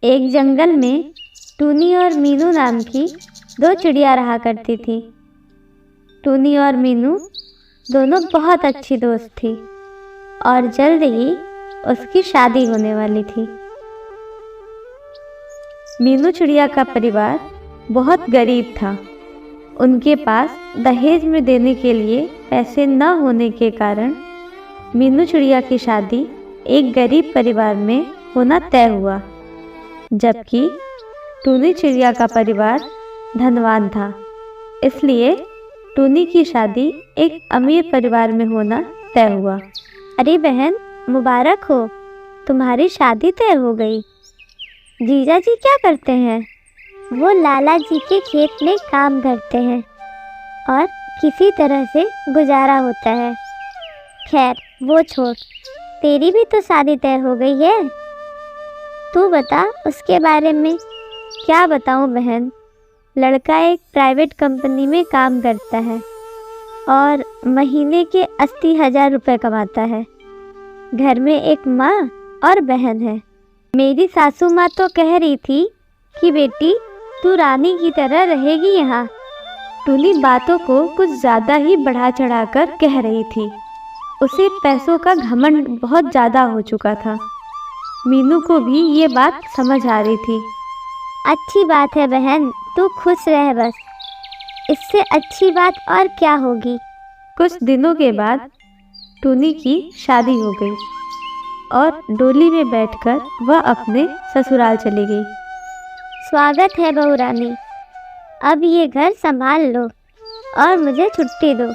एक जंगल में टूनी और मीनू नाम की दो चिड़िया रहा करती थी। टूनी और मीनू दोनों बहुत अच्छी दोस्त थी और जल्द ही उसकी शादी होने वाली थी। मीनू चिड़िया का परिवार बहुत गरीब था। उनके पास दहेज में देने के लिए पैसे न होने के कारण मीनू चिड़िया की शादी एक गरीब परिवार में होना तय हुआ, जबकि टूनी चिड़िया का परिवार धनवान था। इसलिए टूनी की शादी एक अमीर परिवार में होना तय हुआ। अरे बहन, मुबारक हो, तुम्हारी शादी तय हो गई। जीजा जी क्या करते हैं? वो लाला जी के खेत में काम करते हैं और किसी तरह से गुजारा होता है। खैर वो छोड़, तेरी भी तो शादी तय हो गई है। तू बता उसके बारे में। क्या बताऊं बहन, लड़का एक प्राइवेट कंपनी में काम करता है और महीने के 80,000 रुपये कमाता है। घर में एक माँ और बहन है। मेरी सासू माँ तो कह रही थी कि बेटी तू रानी की तरह रहेगी यहाँ। टूनी बातों को कुछ ज़्यादा ही बढ़ा चढ़ाकर कह रही थी। उसे पैसों का घमंड बहुत ज़्यादा हो चुका था। मीनू को भी ये बात समझ आ रही थी। अच्छी बात है बहन, तू खुश रह बस। इससे अच्छी बात और क्या होगी। कुछ दिनों के बाद टूनी की शादी हो गई और डोली में बैठकर वह अपने ससुराल चली गई। स्वागत है बहू रानी, अब ये घर संभाल लो और मुझे छुट्टी दो।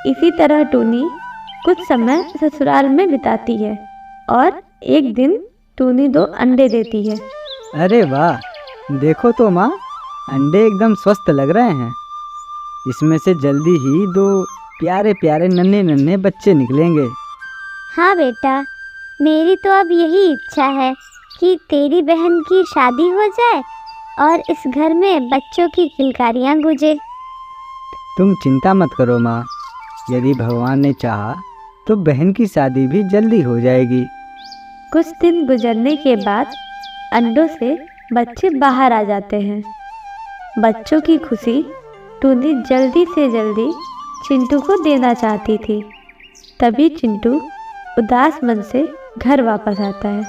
इसी तरह टूनी कुछ समय ससुराल में बिताती है और एक दिन टूनी 2 अंडे देती है। अरे वाह, देखो तो माँ, अंडे एकदम स्वस्थ लग रहे हैं। इसमें से जल्दी ही 2 प्यारे प्यारे नन्हे नन्हे बच्चे निकलेंगे। हाँ बेटा, मेरी तो अब यही इच्छा है कि तेरी बहन की शादी हो जाए और इस घर में बच्चों की किलकारियाँ गूंजे। तुम चिंता मत करो माँ, यदि भगवान ने चाहा तो बहन की शादी भी जल्दी हो जाएगी। कुछ दिन गुजरने के बाद अंडों से बच्चे बाहर आ जाते हैं। बच्चों की खुशी टूनी जल्दी से जल्दी चिंटू को देना चाहती थी। तभी चिंटू उदास मन से घर वापस आता है।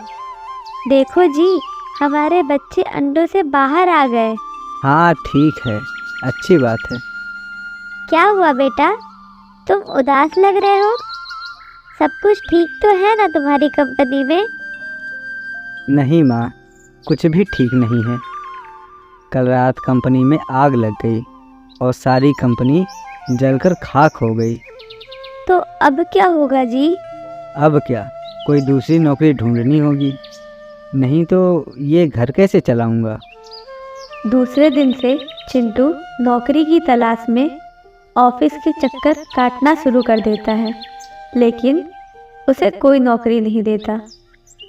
देखो जी, हमारे बच्चे अंडों से बाहर आ गए। हाँ ठीक है, अच्छी बात है। क्या हुआ बेटा, तुम उदास लग रहे हो? सब कुछ ठीक तो है ना तुम्हारी कंपनी में? नहीं माँ, कुछ भी ठीक नहीं है। कल रात कंपनी में आग लग गई और सारी कंपनी जलकर खाक हो गई। तो अब क्या होगा जी? अब क्या, कोई दूसरी नौकरी ढूंढनी होगी, नहीं तो ये घर कैसे चलाऊंगा। दूसरे दिन से चिंटू नौकरी की तलाश में ऑफिस के चक्कर काटना शुरू कर देता है, लेकिन उसे कोई नौकरी नहीं देता।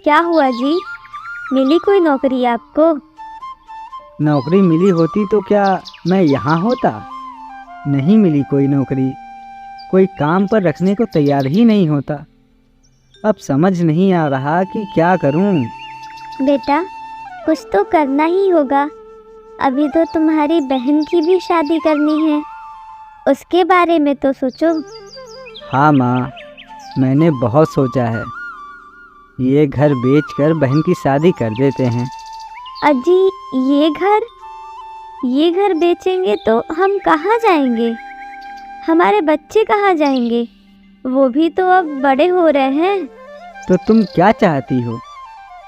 क्या हुआ जी, मिली कोई नौकरी आपको? नौकरी मिली होती तो क्या मैं यहाँ होता? नहीं मिली कोई नौकरी, कोई काम पर रखने को तैयार ही नहीं होता। अब समझ नहीं आ रहा कि क्या करूं। बेटा, कुछ तो करना ही होगा। अभी तो तुम्हारी बहन की भी शादी करनी है, उसके बारे में तो सोचो। हाँ माँ, मैंने बहुत सोचा है। ये घर बेचकर बहन की शादी कर देते हैं। अजी, ये घर बेचेंगे तो हम कहाँ जाएंगे? हमारे बच्चे कहाँ जाएंगे? वो भी तो अब बड़े हो रहे हैं। तो तुम क्या चाहती हो,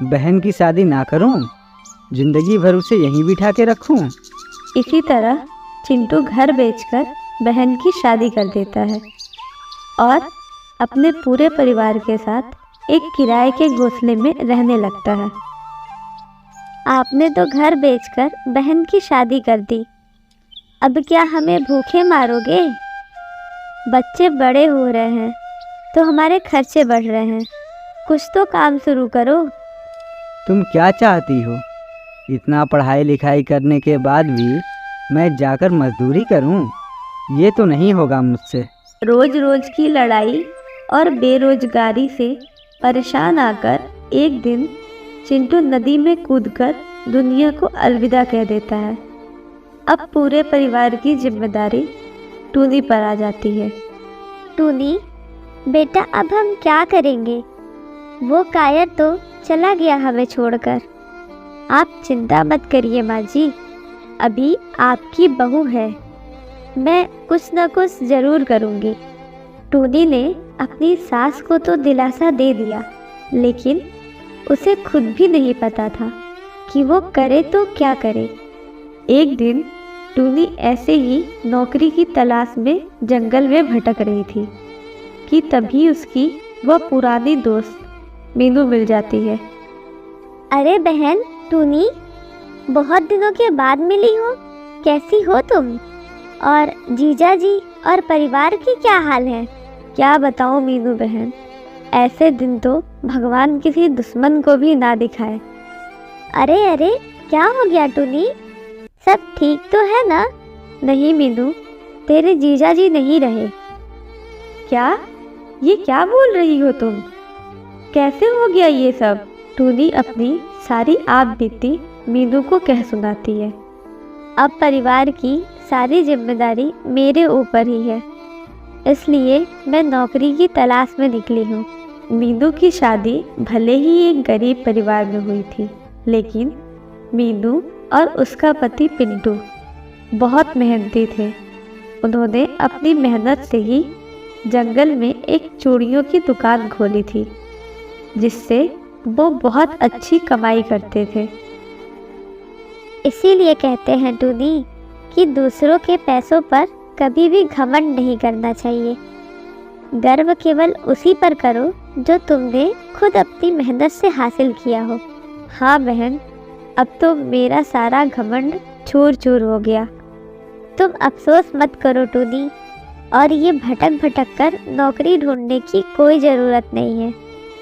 बहन की शादी ना करूं, जिंदगी भर उसे यहीं बिठा के रखूं? इसी तरह चिंटू घर बेचकर बहन की शादी कर देता है और अपने पूरे परिवार के साथ एक किराए के घोंसले में रहने लगता है। आपने तो घर बेचकर बहन की शादी कर दी, अब क्या हमें भूखे मारोगे? बच्चे बड़े हो रहे हैं तो हमारे खर्चे बढ़ रहे हैं, कुछ तो काम शुरू करो। तुम क्या चाहती हो, इतना पढ़ाई लिखाई करने के बाद भी मैं जाकर मजदूरी करूं? ये तो नहीं होगा मुझसे। रोज रोज की लड़ाई और बेरोजगारी से परेशान आकर एक दिन चिंटू नदी में कूदकर दुनिया को अलविदा कह देता है। अब पूरे परिवार की जिम्मेदारी टूनी पर आ जाती है। टूनी बेटा, अब हम क्या करेंगे? वो कायर तो चला गया हमें छोड़कर। आप चिंता मत करिए माँ जी, अभी आपकी बहू है, मैं कुछ न कुछ ज़रूर करूँगी। टूनी ने अपनी सास को तो दिलासा दे दिया, लेकिन उसे खुद भी नहीं पता था कि वो करे तो क्या करे। एक दिन टूनी ऐसे ही नौकरी की तलाश में जंगल में भटक रही थी कि तभी उसकी वह पुरानी दोस्त मीनू मिल जाती है। अरे बहन टूनी, बहुत दिनों के बाद मिली हो, कैसी हो तुम? और जीजा जी और परिवार की क्या हाल है? क्या बताऊं मीनू बहन, ऐसे दिन तो भगवान किसी दुश्मन को भी ना दिखाए। अरे अरे, क्या हो गया टूनी? सब ठीक तो है ना? नहीं मीनू, तेरे जीजा जी नहीं रहे। क्या? ये क्या बोल रही हो तुम? कैसे हो गया ये सब? टूनी अपनी सारी आप बीती मीनू को कह सुनाती है। अब परिवार की सारी जिम्मेदारी मेरे ऊपर ही है, इसलिए मैं नौकरी की तलाश में निकली हूँ। मीनू की शादी भले ही एक गरीब परिवार में हुई थी, लेकिन मीनू और उसका पति पिंटू बहुत मेहनती थे। उन्होंने अपनी मेहनत से ही जंगल में एक चूड़ियों की दुकान खोली थी, जिससे वो बहुत अच्छी कमाई करते थे। इसीलिए कहते हैं टूनी कि दूसरों के पैसों पर कभी भी घमंड नहीं करना चाहिए। गर्व केवल उसी पर करो जो तुमने खुद अपनी मेहनत से हासिल किया हो। हाँ बहन, अब तो मेरा सारा घमंड चूर चूर हो गया। तुम अफसोस मत करो टूनी, और ये भटक भटक कर नौकरी ढूंढने की कोई ज़रूरत नहीं है।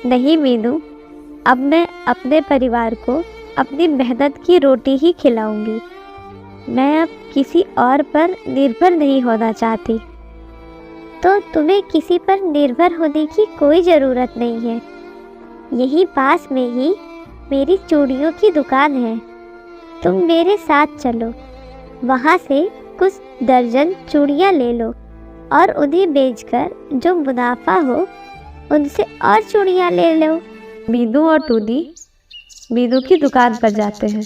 नहीं मीनू, अब मैं अपने परिवार को अपनी मेहनत की रोटी ही खिलाऊंगी। मैं अब किसी और पर निर्भर नहीं होना चाहती। तो तुम्हें किसी पर निर्भर होने की कोई ज़रूरत नहीं है। यहीं पास में ही मेरी चूड़ियों की दुकान है, तुम मेरे साथ चलो। वहाँ से कुछ दर्जन चूड़ियाँ ले लो और उन्हें बेचकर जो मुनाफा हो उनसे और चूड़ियाँ ले लो। मीनू और टूनी मीनू की दुकान पर जाते हैं।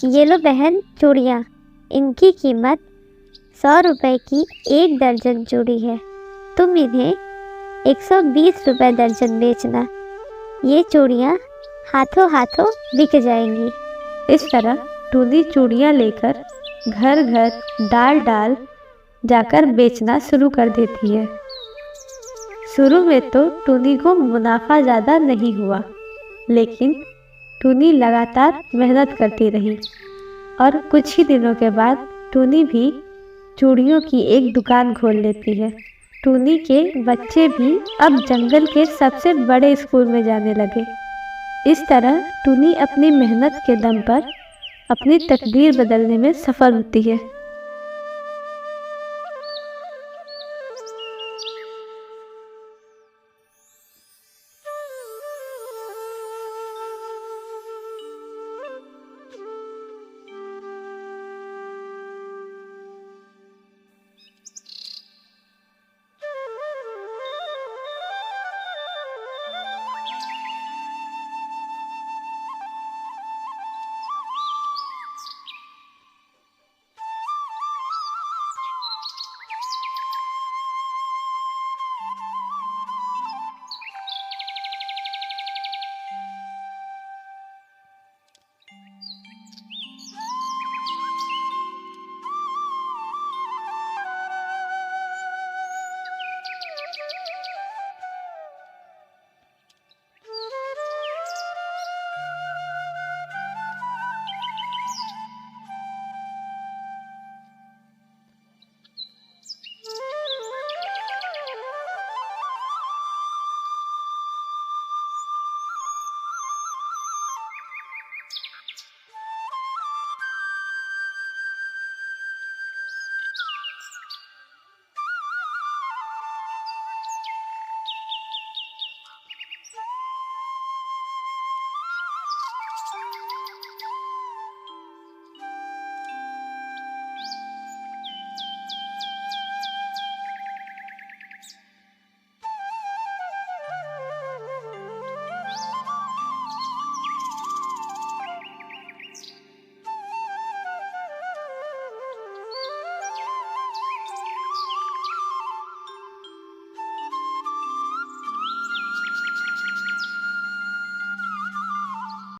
ये लो बहन चूड़ियाँ, इनकी कीमत 100 रुपये की एक दर्जन चूड़ी है। तुम इन्हें 120 रुपये दर्जन बेचना। ये चूड़ियाँ हाथों हाथों बिक जाएंगी। इस तरह टूनी चूड़ियाँ लेकर घर घर डाल डाल जाकर बेचना शुरू कर देती है। शुरू में तो टूनी को मुनाफा ज़्यादा नहीं हुआ, लेकिन टूनी लगातार मेहनत करती रही और कुछ ही दिनों के बाद टूनी भी चूड़ियों की एक दुकान खोल लेती है। टूनी के बच्चे भी अब जंगल के सबसे बड़े स्कूल में जाने लगे। इस तरह टूनी अपनी मेहनत के दम पर अपनी तकदीर बदलने में सफल होती है।